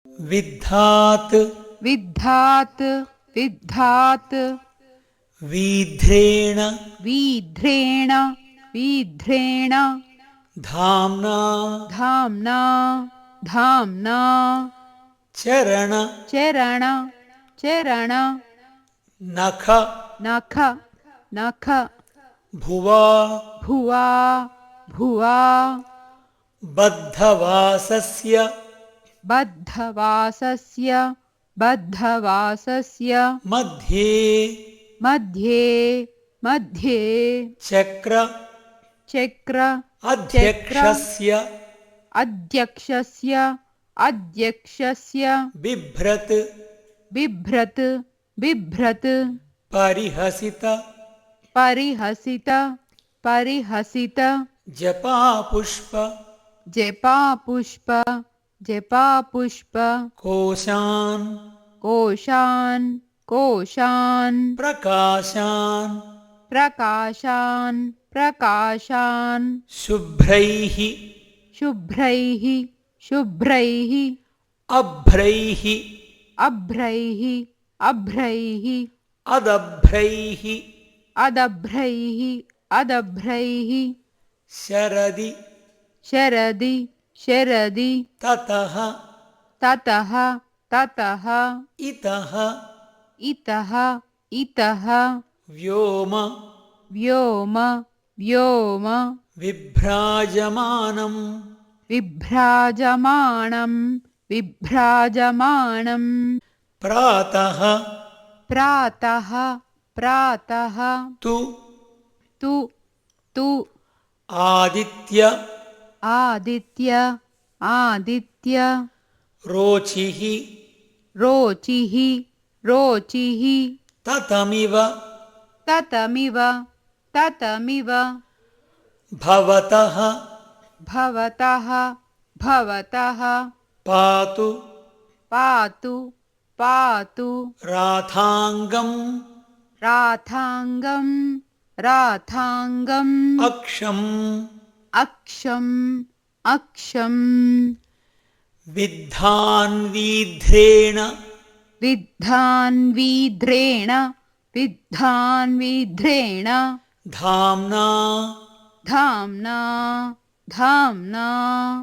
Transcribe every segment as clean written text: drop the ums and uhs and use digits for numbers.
विद्धात् विद्धात् विद्धात् वीध्रेण वीध्रेण वीध्रेण धाम्ना धाम्ना धाम्ना चरण चरण चरण नख नख नख भुवा भुवा भुवा बद्धवासस्य बद्धवासस्य बद्धवासस्य मध्ये मध्ये मध्ये चक्र चक्र अध्यक्षस्य अध्यक्षस्य अध्यक्षस्य बिभ्रत् बिभ्रत् बिभ्रत् परिहसित परिहसित परिहसित जपापुष्प जपापुष्प जपापुष्प कोशान् कोशान् कोशान् प्रकाशान् प्रकाशान् प्रकाशान् शुभ्रैः शुभ्रैः शुभ्रैः अभ्रैः अभ्रैः अभ्रैः अदभ्रैः अदभ्रैः अदभ्रैः शरदि शरदि शरदि ततः ततः ततः इतः इतः इतः व्योम व्योम व्योम विभ्राजमानं विभ्राजमाणं विभ्राजमाणं प्रातः प्रातः प्रातः तु तु तु आदित्य आदित्य आदित्य रोचिः रोचिः रोचिः ततमिव ततमिव ततमिव भवतः भवतः भवतः पातु पातु पातु राथाङ्गं राथाङ्गं राथाङ्गम् अक्षम् अक्षम् अक्षम् विद्धान्वीध्रेण विद्धान्वीध्रेण विद्धान्वीध्रेण धाम्ना धाम्ना धाम्ना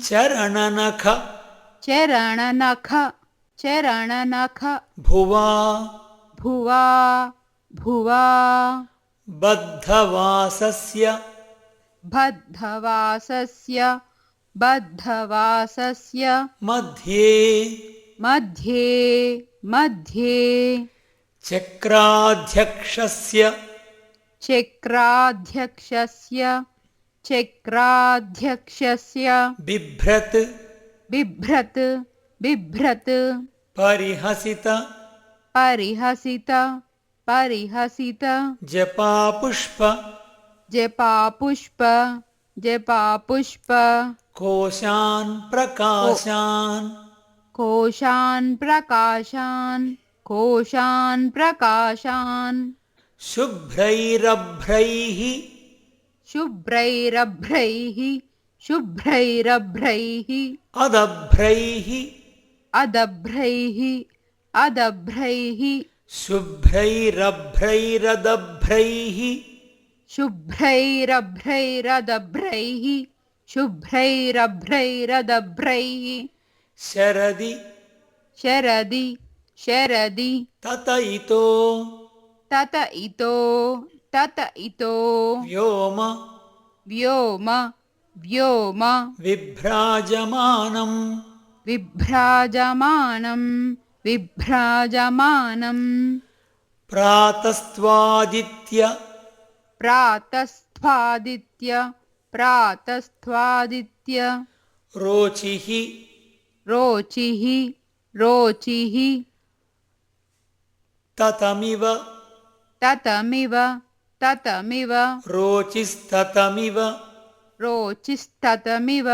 चरणनख चरणनख चरणनख भुवा भुवा भुवा बद्धवासस्य बद्धवासस्य बद्धवासस्य मध्ये मध्ये मध्ये चक्राध्यक्षस्य चक्राध्यक्षस्य चक्राध्यक्षस्य बिभ्रत् बिभ्रत् बिभ्रत् परिहसित परिहसित परिहसित जपापुष्प जपापुष्प जपापुष्प कोशान् प्रकाशान् कोशान् प्रकाशान् कोशान् प्रकाशान् शुभ्रैरभ्रैः शुभ्रैरभ्रैः शुभ्रैरभ्रैः अदभ्रैः अदभ्रैः अदभ्रैः शुभ्रैरभ्रैरदभ्रैः शुभ्रैरभ्रैरदभ्रैः शुभ्रैरभ्रैरदभ्रैः शरदि शरदि शरदि तत इतो तत इतो तत इतो व्योम व्योम व्योम विभ्राजमानं विभ्राजमानं विभ्राजमानं प्रातस्त्वादित्य प्रातस्त्वादित्य प्रातस्त्वादित्य रोचिः रोचिः रोचिः ततमिव ततमिव ततमिव रोचिस्ततमिव रोचिस्ततमिव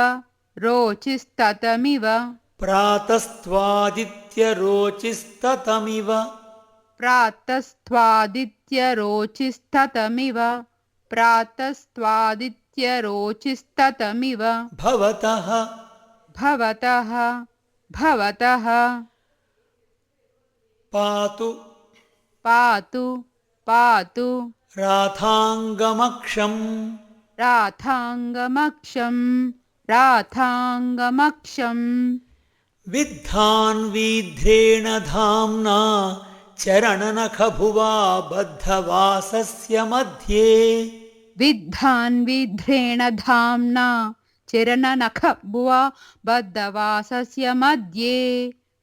रोचिस्ततमिव प्रातस्त्वादित्य रोचिस्ततमिव प्रातस्त्वादित्य रोचिस्ततमिव प्रातस्त्वादित्य रोचिस्ततमिव भवतः भवतः भवतः पातु पातु पातु राथाङ्गमक्षम् राथाङ्गमक्षम् राथाङ्गमक्षम् विद्धान्वीध्रेण धाम्ना चरणनखभुवा बद्धवासस्य मध्ये विद्धान्विध्रेण धाम्ना चिरननखभुवा बद्धवासस्य मध्ये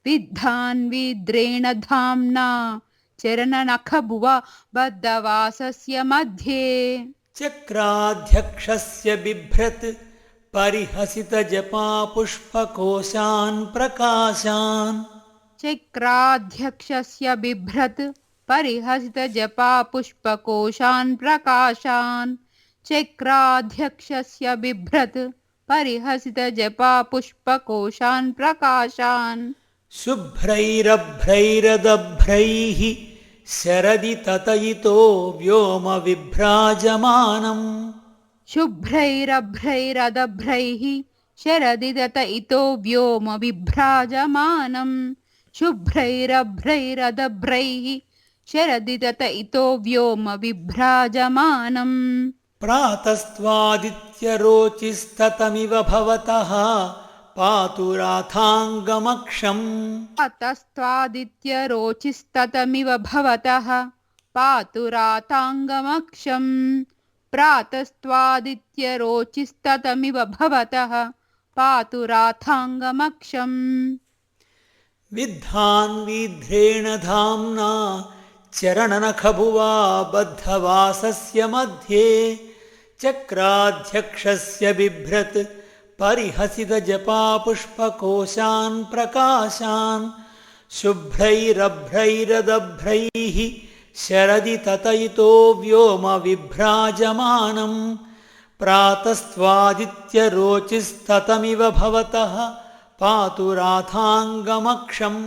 विद्धान्विध्रेण धाम्ना चिरननखभुवा बद्धवासस्य मध्ये चक्राध्यक्षस्य बिभ्रत् परिहसितजपा पुष्पकोशान् प्रकाशान् चक्राध्यक्षस्य बिभ्रत् परिहसितजपा पुष्पकोशान् प्रकाशान् चक्राध्यक्षस्य बिभ्रत् परिहसितजपा पुष्पकोशान् प्रकाशान् शुभ्रैरभ्रैरदभ्रैः शरदि ततयितो व्योमविभ्राजमानम् शुभ्रैरभ्रैरदभ्रैः शरदिदत इतो व्योम विभ्राजमानम् शुभ्रैरभ्रैरदभ्रैः शरदिदत इतो व्योम विभ्राजमानम् प्रातस्त्वादित्यरोचिस्ततमिव भवतः पातु राथाङ्गमक्षम् प्रातस्त्वादित्यरोचिस्ततमिव भवतः पातु राथाङ्गमक्षम् प्रातस्त्वादित्यरोचिस्ततमिव भवतः पातु राथाङ्गमक्षम् विद्धान्वीध्रेण धाम्ना चरणनखभुवा बद्धवासस्य मध्ये चक्राध्यक्षस्य बिभ्रत् परिहसितजपा पुष्पकोशान् प्रकाशान् शुभ्रैरभ्रैरदभ्रैः शरदि ततयितो व्योमविभ्राजमानम् प्रातस्त्वादित्यरोचिस्ततमिव भवतः पातु राथाङ्गमक्षम्